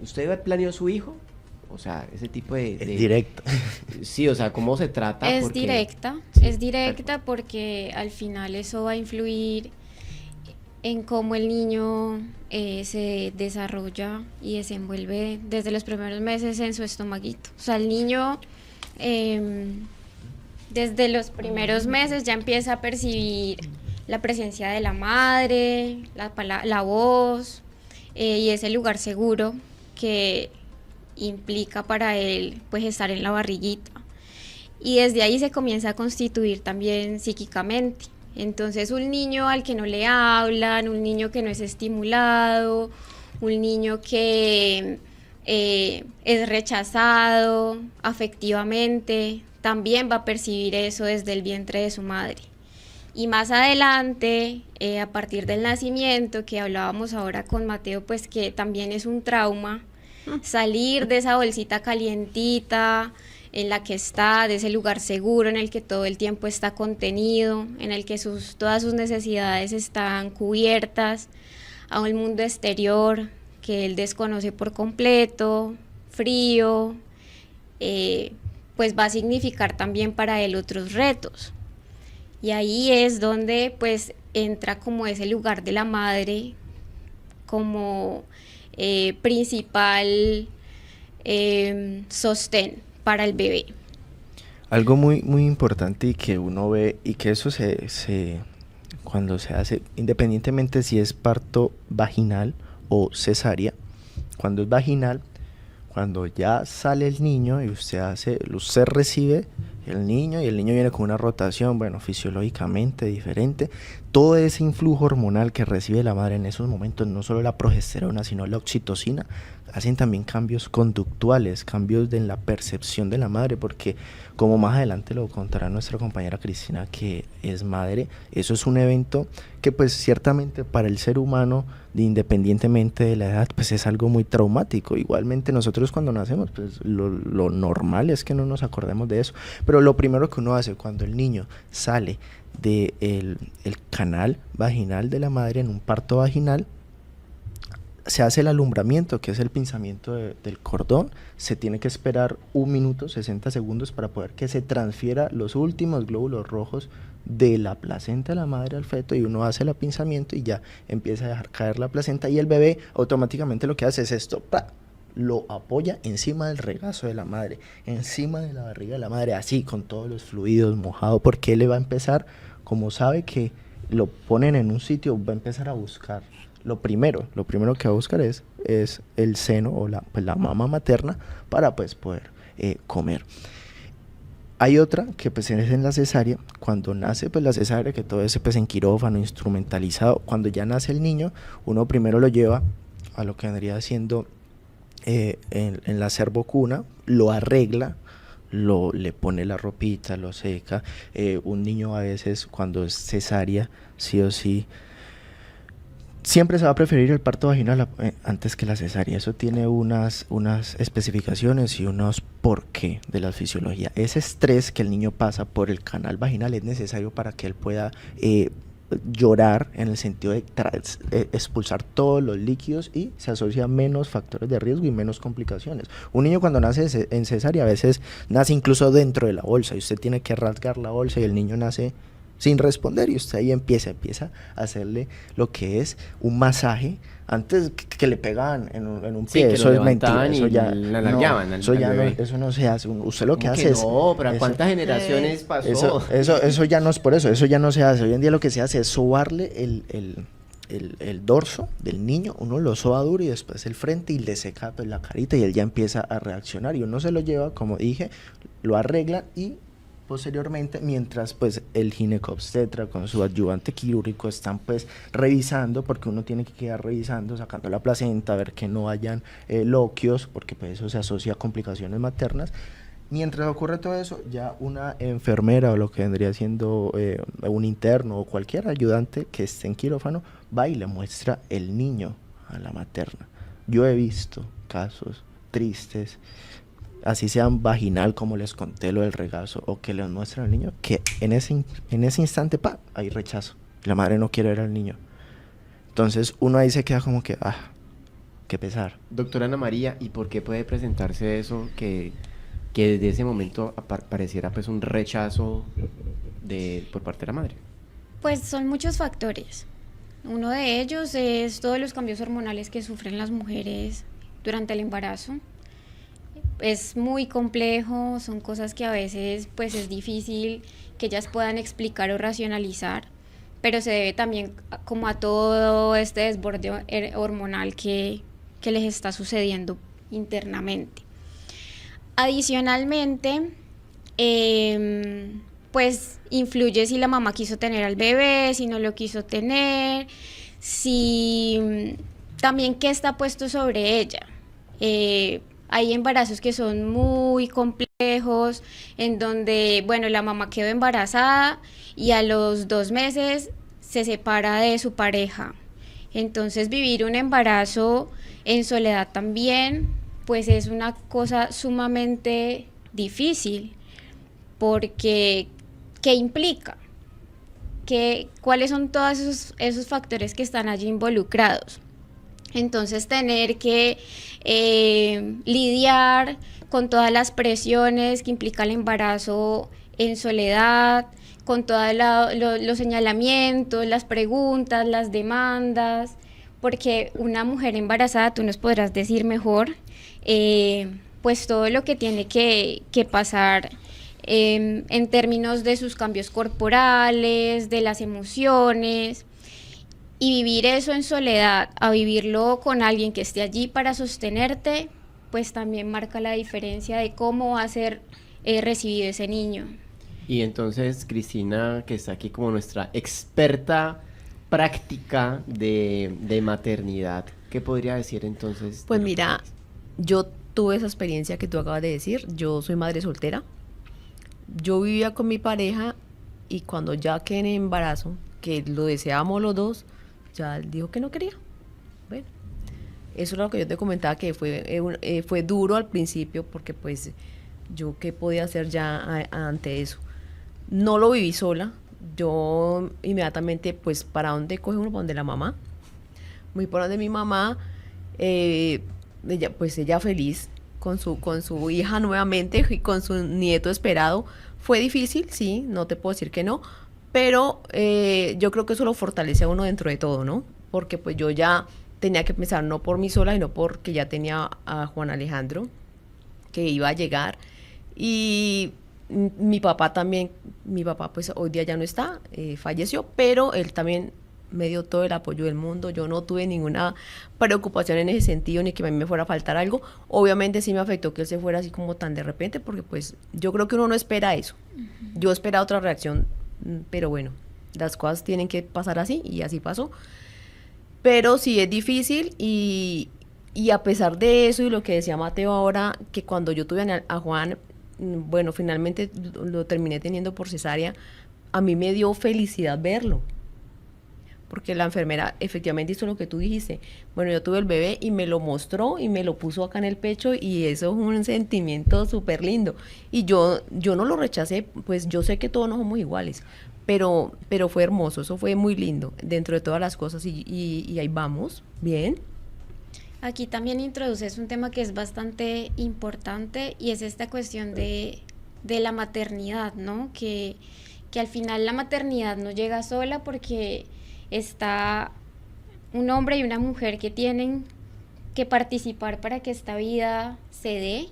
¿Usted planeó su hijo? O sea, ese tipo de... Es directa. Sí, o sea, ¿cómo se trata? Es Porque... directa, Sí, es directa porque al final eso va a influir en cómo el niño se desarrolla y desenvuelve desde los primeros meses en su estomaguito. O sea, el niño desde los primeros meses ya empieza a percibir la presencia de la madre, la voz y ese lugar seguro que implica para él pues estar en la barriguita. Y desde ahí se comienza a constituir también psíquicamente. Entonces un niño al que no le hablan, un niño que no es estimulado, un niño que es rechazado afectivamente, también va a percibir eso desde el vientre de su madre. Y más adelante, a partir del nacimiento, que hablábamos ahora con Mateo, pues que también es un trauma, salir de esa bolsita calientita en la que está, de ese lugar seguro en el que todo el tiempo está contenido, en el que todas sus necesidades están cubiertas, a un mundo exterior que él desconoce por completo, frío, pues va a significar también para él otros retos. Y ahí es donde pues entra como ese lugar de la madre como principal sostén para el bebé. Algo muy, muy importante y que uno ve y que eso cuando se hace, independientemente si es parto vaginal o cesárea, cuando es vaginal, cuando ya sale el niño y usted recibe el niño y el niño viene con una rotación, bueno, fisiológicamente diferente, todo ese influjo hormonal que recibe la madre en esos momentos, no solo la progesterona, sino la oxitocina, hacen también cambios conductuales, cambios en la percepción de la madre, porque como más adelante lo contará nuestra compañera Cristina, que es madre, eso es un evento que pues ciertamente para el ser humano, independientemente de la edad, pues es algo muy traumático. Igualmente nosotros cuando nacemos, pues lo normal es que no nos acordemos de eso, pero lo primero que uno hace cuando el niño sale del el canal vaginal de la madre en un parto vaginal, se hace el alumbramiento, que es el pinzamiento del cordón. Se tiene que esperar 1 minuto, 60 segundos para poder que se transfiera los últimos glóbulos rojos de la placenta de la madre al feto, y uno hace el pinzamiento y ya empieza a dejar caer la placenta y el bebé automáticamente lo que hace es esto, ¡pa!, lo apoya encima del regazo de la madre, encima de la barriga de la madre, así con todos los fluidos mojado, porque él le va a empezar, como sabe que lo ponen en un sitio, va a empezar a buscar. Lo primero que va a buscar es el seno o la mama materna para pues poder comer. Hay otra que pues es en la cesárea, cuando nace pues la cesárea, que todo ese pues en quirófano, instrumentalizado. Cuando ya nace el niño, uno primero lo lleva a lo que vendría siendo en la cervocuna, lo arregla, le pone la ropita, lo seca. Un niño a veces cuando es cesárea, sí o sí, siempre se va a preferir el parto vaginal antes que la cesárea. Eso tiene unas especificaciones y unos porqué de la fisiología. Ese estrés que el niño pasa por el canal vaginal es necesario para que él pueda llorar, en el sentido de expulsar todos los líquidos, y se asocia menos factores de riesgo y menos complicaciones. Un niño cuando nace en cesárea a veces nace incluso dentro de la bolsa y usted tiene que rasgar la bolsa y el niño nace sin responder, y usted ahí empieza a hacerle lo que es un masaje. Antes que le pegaban en un Sí, pie, que eso lo es mentira, levantaban eso y ya la largaban eso al ya no, bebé. eso no se hace. Usted lo que ¿Cómo hace que es no? ¿Pero a eso- cuántas generaciones pasó? eso ya no es por eso, eso ya no se hace. Hoy en día lo que se hace es sobarle el dorso del niño, uno lo soba duro y después el frente y le seca pues, la carita, y él ya empieza a reaccionar, y uno se lo lleva, como dije, lo arregla, y posteriormente, mientras pues el ginecobstetra con su ayudante quirúrgico están pues revisando, porque uno tiene que quedar revisando, sacando la placenta, ver que no hayan loquios, porque pues eso se asocia a complicaciones maternas. Mientras ocurre todo eso, ya una enfermera, o lo que vendría siendo un interno o cualquier ayudante que esté en quirófano, va y le muestra el niño a la materna. Yo he visto casos tristes, así sean vaginal, como les conté lo del regazo, o que les muestran al niño, que en ese instante, hay rechazo. La madre no quiere ver al niño. Entonces uno ahí se queda como que, qué pesar. Doctora Ana María, ¿y por qué puede presentarse eso que desde ese momento pareciera pues un rechazo por parte de la madre? Pues son muchos factores. Uno de ellos es todos los cambios hormonales que sufren las mujeres durante el embarazo. Es muy complejo, son cosas que a veces pues es difícil que ellas puedan explicar o racionalizar, pero se debe también como a todo este desborde hormonal que les está sucediendo internamente. Adicionalmente, pues influye si la mamá quiso tener al bebé, si no lo quiso tener, si también qué está puesto sobre ella. Hay embarazos que son muy complejos, en donde, bueno, la mamá quedó embarazada y a los 2 meses se separa de su pareja. Entonces vivir un embarazo en soledad también, pues es una cosa sumamente difícil, porque ¿qué implica? ¿Cuáles son todos esos factores que están allí involucrados? Entonces tener que lidiar con todas las presiones que implica el embarazo en soledad, con todos los señalamientos, las preguntas, las demandas, porque una mujer embarazada, tú nos podrás decir mejor, pues todo lo que tiene que pasar en términos de sus cambios corporales, de las emociones. Y vivir eso en soledad, a vivirlo con alguien que esté allí para sostenerte, pues también marca la diferencia de cómo va a ser recibido ese niño. Y entonces Cristina, que está aquí como nuestra experta práctica de maternidad, ¿qué podría decir entonces? Pues mira, yo tuve esa experiencia que tú acabas de decir. Yo soy madre soltera. Yo vivía con mi pareja, y cuando ya quedé en embarazo, que lo deseábamos los dos, ya él dijo que no quería. Bueno, eso es lo que yo te comentaba, que fue duro al principio, porque pues yo qué podía hacer ya ante eso. No lo viví sola. Yo inmediatamente, pues, ¿para dónde coge uno? Para donde la mamá. Muy por donde mi mamá, ella feliz con su hija nuevamente y con su nieto esperado. Fue difícil, sí, no te puedo decir que no, pero yo creo que eso lo fortalece a uno dentro de todo, ¿no? Porque pues yo ya tenía que pensar no por mí sola, sino porque ya tenía a Juan Alejandro, que iba a llegar. Y mi papá pues hoy día ya no está, falleció, pero él también me dio todo el apoyo del mundo. Yo no tuve ninguna preocupación en ese sentido, ni que a mí me fuera a faltar algo. Obviamente sí me afectó que él se fuera así como tan de repente, porque pues yo creo que uno no espera eso. Yo esperaba otra reacción, pero bueno, las cosas tienen que pasar así, y así pasó. Pero sí es difícil, y a pesar de eso, y lo que decía Mateo ahora, que cuando yo tuve a Juan, bueno, finalmente lo terminé teniendo por cesárea, a mí me dio felicidad verlo, porque la enfermera efectivamente hizo lo que tú dijiste. Bueno, yo tuve el bebé y me lo mostró y me lo puso acá en el pecho, y eso es un sentimiento súper lindo. Y yo no lo rechacé, pues yo sé que todos no somos iguales, pero fue hermoso, eso fue muy lindo dentro de todas las cosas, y ahí vamos, bien. Aquí también introduces un tema que es bastante importante, y es esta cuestión de la maternidad, ¿no? Que que al final la maternidad no llega sola porque está un hombre y una mujer que tienen que participar para que esta vida se dé,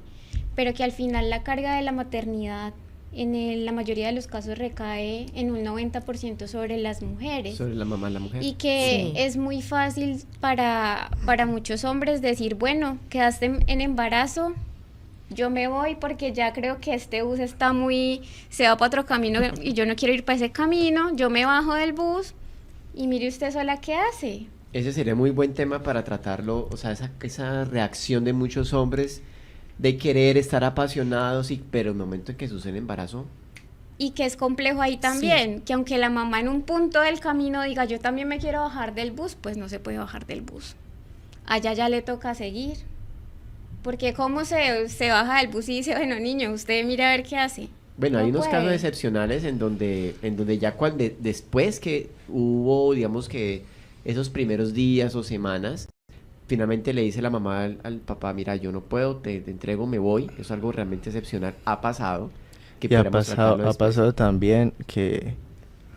pero que al final la carga de la maternidad en la mayoría de los casos recae en un 90% sobre las mujeres. Sobre la mamá, la mujer. Y que Sí. es muy fácil para muchos hombres decir, bueno, quedaste en embarazo, yo me voy porque ya creo que este bus está se va para otro camino y yo no quiero ir para ese camino, yo me bajo del bus y mire usted sola qué hace. Ese sería muy buen tema para tratarlo, o sea, esa reacción de muchos hombres de querer estar apasionados, pero en el momento en que sucede el embarazo, Y que es complejo ahí también, que aunque la mamá en un punto del camino diga yo también me quiero bajar del bus, pues no se puede bajar del bus. Allá ya le toca seguir. Porque cómo se baja del bus y dice, bueno niño, usted mire a ver qué hace. bueno, No hay unos puede. casos excepcionales en donde ya después que hubo, digamos que esos primeros días o semanas, finalmente le dice la mamá al papá, mira, yo no puedo, te entrego, me voy. Eso es algo realmente excepcional. Ha pasado. Que Y ha podríamos tratarlo después. pasado también que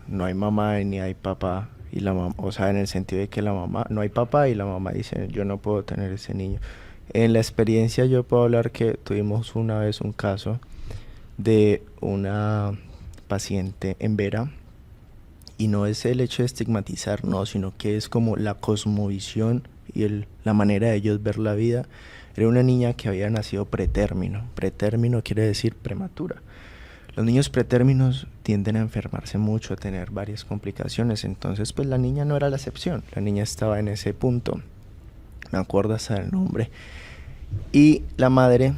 no hay mamá ni hay papá, y la mamá, o sea, en el sentido de que la mamá, no hay papá y la mamá dice, yo no puedo tener ese niño. En la experiencia yo puedo hablar que tuvimos una vez un caso de una paciente en Vera, y no es el hecho de estigmatizar, no, sino que es como la cosmovisión y la manera de ellos ver la vida. Era una niña que había nacido pretérmino. Pretérmino quiere decir prematura. Los niños pretérminos tienden a enfermarse mucho, a tener varias complicaciones, entonces pues la niña no era la excepción, la niña estaba en ese punto, me acuerdo hasta el nombre, y la madre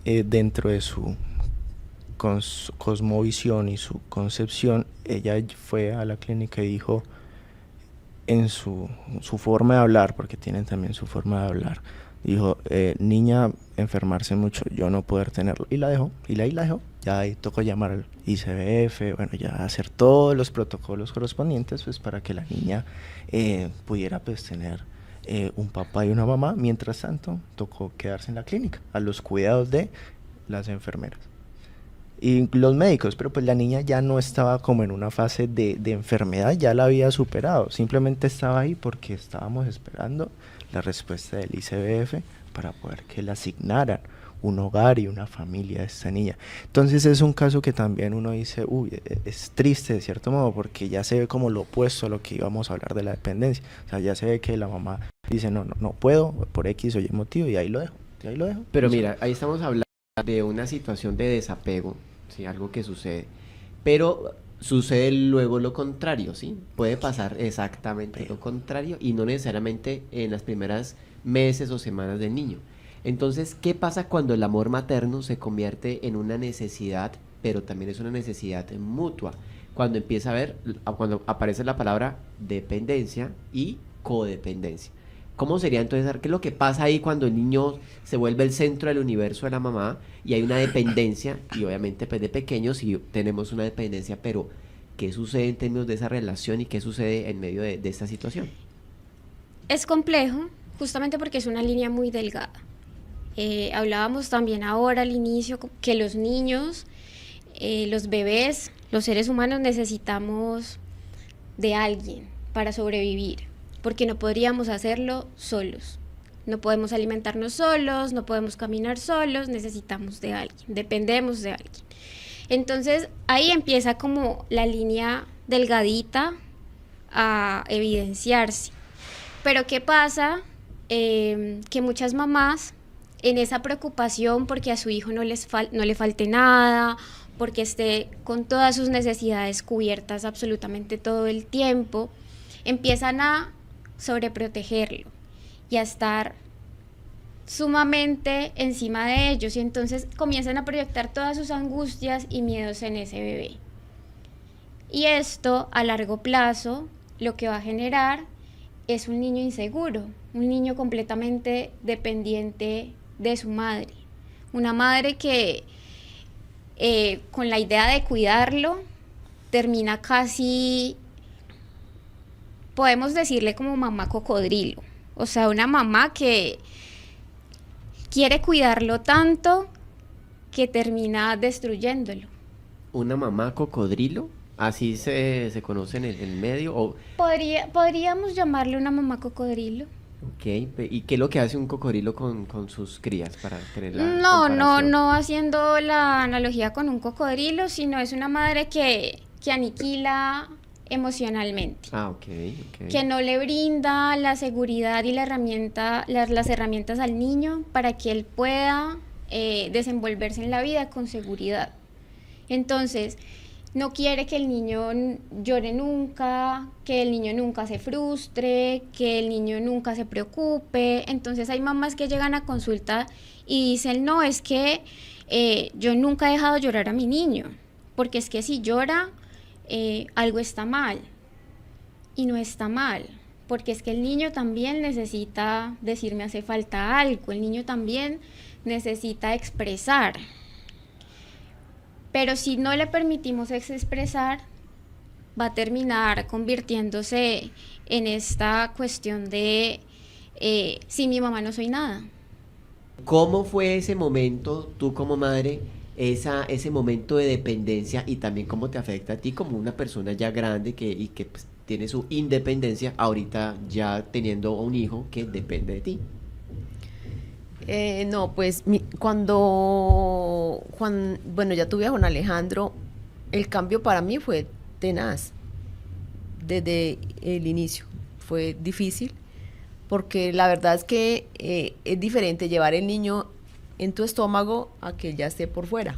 dentro de su cosmovisión y su concepción, ella fue a la clínica y dijo en su forma de hablar, porque tienen también su forma de hablar, dijo, niña enfermarse mucho, yo no poder tenerlo, y la dejó, y ahí la dejó. Ya ahí tocó llamar al ICBF, bueno, ya hacer todos los protocolos correspondientes pues para que la niña pudiera pues tener un papá y una mamá. Mientras tanto, tocó quedarse en la clínica, a los cuidados de las enfermeras y los médicos, pero pues la niña ya no estaba como en una fase de enfermedad, ya la había superado, simplemente estaba ahí porque estábamos esperando la respuesta del ICBF para poder que le asignaran un hogar y una familia a esta niña. Entonces es un caso que también uno dice, uy, es triste de cierto modo, porque ya se ve como lo opuesto a lo que íbamos a hablar de la dependencia. O sea, ya se ve que la mamá dice, no puedo, por X o Y motivo, y ahí lo dejo, Pero mira, ahí estamos hablando de una situación de desapego, ¿sí? Algo que sucede. Pero sucede luego lo contrario, ¿sí? Puede pasar exactamente lo contrario y no necesariamente en las primeras meses o semanas del niño. Entonces, ¿qué pasa cuando el amor materno se convierte en una necesidad, pero también es una necesidad mutua? Cuando empieza a ver, cuando aparece la palabra dependencia y codependencia. ¿Cómo sería entonces? ¿Qué es lo que pasa ahí cuando el niño se vuelve el centro del universo de la mamá y hay una dependencia? Y obviamente pues de pequeños sí tenemos una dependencia, pero ¿qué sucede en términos de esa relación y qué sucede en medio de esta situación? Es complejo, justamente porque es una línea muy delgada. Hablábamos también ahora al inicio que los niños, los bebés, los seres humanos necesitamos de alguien para sobrevivir, porque no podríamos hacerlo solos. No podemos alimentarnos solos, no podemos caminar solos, necesitamos de alguien, dependemos de alguien. Entonces ahí empieza como la línea delgadita a evidenciarse. Pero ¿qué pasa? Que muchas mamás en esa preocupación porque a su hijo no le falte nada, porque esté con todas sus necesidades cubiertas absolutamente todo el tiempo, empiezan a sobreprotegerlo y a estar sumamente encima de ellos, y entonces comienzan a proyectar todas sus angustias y miedos en ese bebé. Y esto a largo plazo lo que va a generar es un niño inseguro, un niño completamente dependiente de su madre, una madre que con la idea de cuidarlo termina casi, podemos decirle como mamá cocodrilo, o sea, una mamá que quiere cuidarlo tanto que termina destruyéndolo. ¿Una mamá cocodrilo? ¿Así se conoce en el medio? Podríamos llamarle una mamá cocodrilo. Ok, ¿y qué es lo que hace un cocodrilo con sus crías para tener la No comparación? haciendo la analogía con un cocodrilo, sino es una madre que aniquila emocionalmente, Ah, ok. que no le brinda la seguridad y las herramientas al niño para que él pueda desenvolverse en la vida con seguridad. Entonces, no quiere que el niño llore nunca, que el niño nunca se frustre, que el niño nunca se preocupe. Entonces hay mamás que llegan a consulta y dicen, no, es que yo nunca he dejado llorar a mi niño, porque es que si llora, algo está mal. Y no está mal, porque es que el niño también necesita decir me hace falta algo, el niño también necesita expresar. Pero si no le permitimos expresar, va a terminar convirtiéndose en esta cuestión de sin mi mamá no soy nada. ¿Cómo fue ese momento, tú como madre, ese momento de dependencia y también cómo te afecta a ti como una persona ya grande que pues, tiene su independencia, ahorita ya teniendo un hijo que depende de ti? No, pues bueno, ya tuve a Juan Alejandro, el cambio para mí fue tenaz. Desde el inicio fue difícil, porque la verdad es que es diferente llevar el niño en tu estómago a que ya esté por fuera.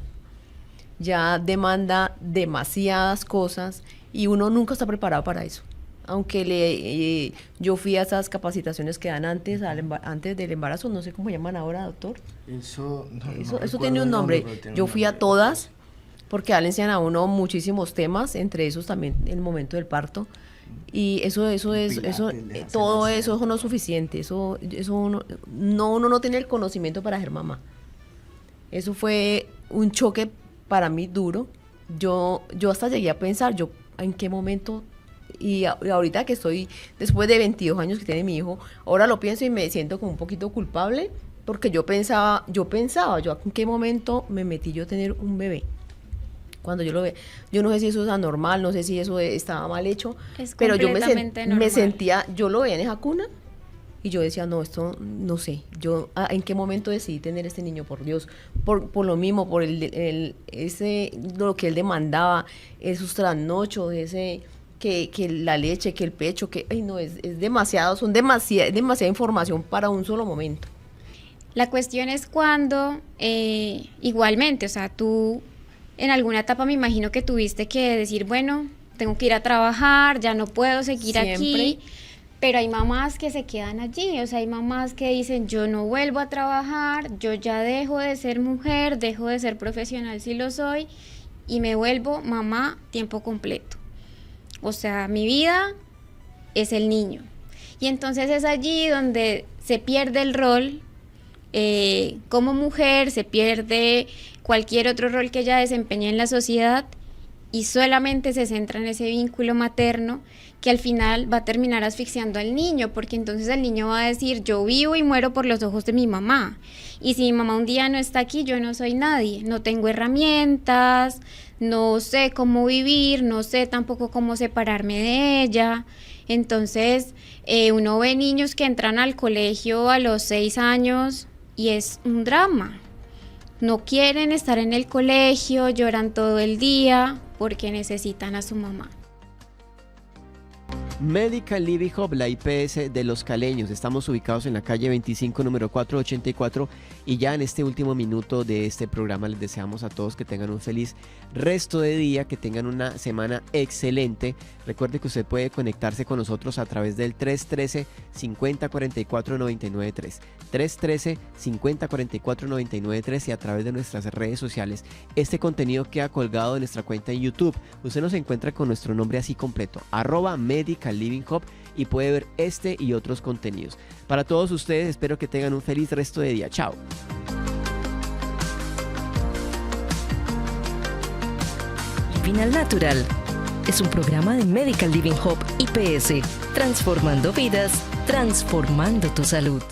Ya demanda demasiadas cosas y uno nunca está preparado para eso. Aunque yo fui a esas capacitaciones que dan antes del embarazo, no sé cómo llaman ahora, doctor. Eso Tiene un nombre. Yo fui a todas porque le enseñan a uno muchísimos temas, entre esos también el momento del parto. Y eso todo eso no es suficiente. Uno no tiene el conocimiento para ser mamá. Eso fue un choque para mí duro. Yo hasta llegué a pensar, en qué momento. Y ahorita que estoy, después de 22 años que tiene mi hijo, ahora lo pienso y me siento como un poquito culpable, porque yo pensaba, en qué momento me metí yo a tener un bebé. Cuando yo lo ve, yo no sé si eso es anormal, no sé si eso estaba mal hecho, pero yo me sentía, yo lo veía en esa cuna y yo decía, no, esto no sé, en qué momento decidí tener este niño, por Dios, por lo mismo, por lo que él demandaba, esos trasnochos, que la leche, que el pecho, es demasiada información para un solo momento. La cuestión es cuando, igualmente, o sea, tú en alguna etapa me imagino que tuviste que decir, bueno, tengo que ir a trabajar, ya no puedo seguir aquí, pero hay mamás que se quedan allí, o sea, hay mamás que dicen, yo no vuelvo a trabajar, yo ya dejo de ser mujer, dejo de ser profesional si lo soy, y me vuelvo mamá tiempo completo. O sea, mi vida es el niño. Y entonces es allí donde se pierde el rol como mujer, se pierde cualquier otro rol que ella desempeñe en la sociedad y solamente se centra en ese vínculo materno que al final va a terminar asfixiando al niño, porque entonces el niño va a decir, yo vivo y muero por los ojos de mi mamá. Y si mi mamá un día no está aquí, yo no soy nadie, no tengo herramientas, no sé cómo vivir, no sé tampoco cómo separarme de ella. Entonces, uno ve niños que entran al colegio a los 6 años y es un drama. No quieren estar en el colegio, lloran todo el día porque necesitan a su mamá. Medical Living Hub, la IPS de Los Caleños. Estamos ubicados en la calle 25, número 484. Y ya en este último minuto de este programa les deseamos a todos que tengan un feliz resto de día, que tengan una semana excelente. Recuerde que usted puede conectarse con nosotros a través del 313-5044-993. 313-5044-993 y a través de nuestras redes sociales. Este contenido queda colgado en nuestra cuenta en YouTube. Usted nos encuentra con nuestro nombre así completo, @Medical Living Hub, y puede ver este y otros contenidos. Para todos ustedes, espero que tengan un feliz resto de día. Chao. Living al Natural es un programa de Medical Living Hub IPS, transformando vidas, transformando tu salud.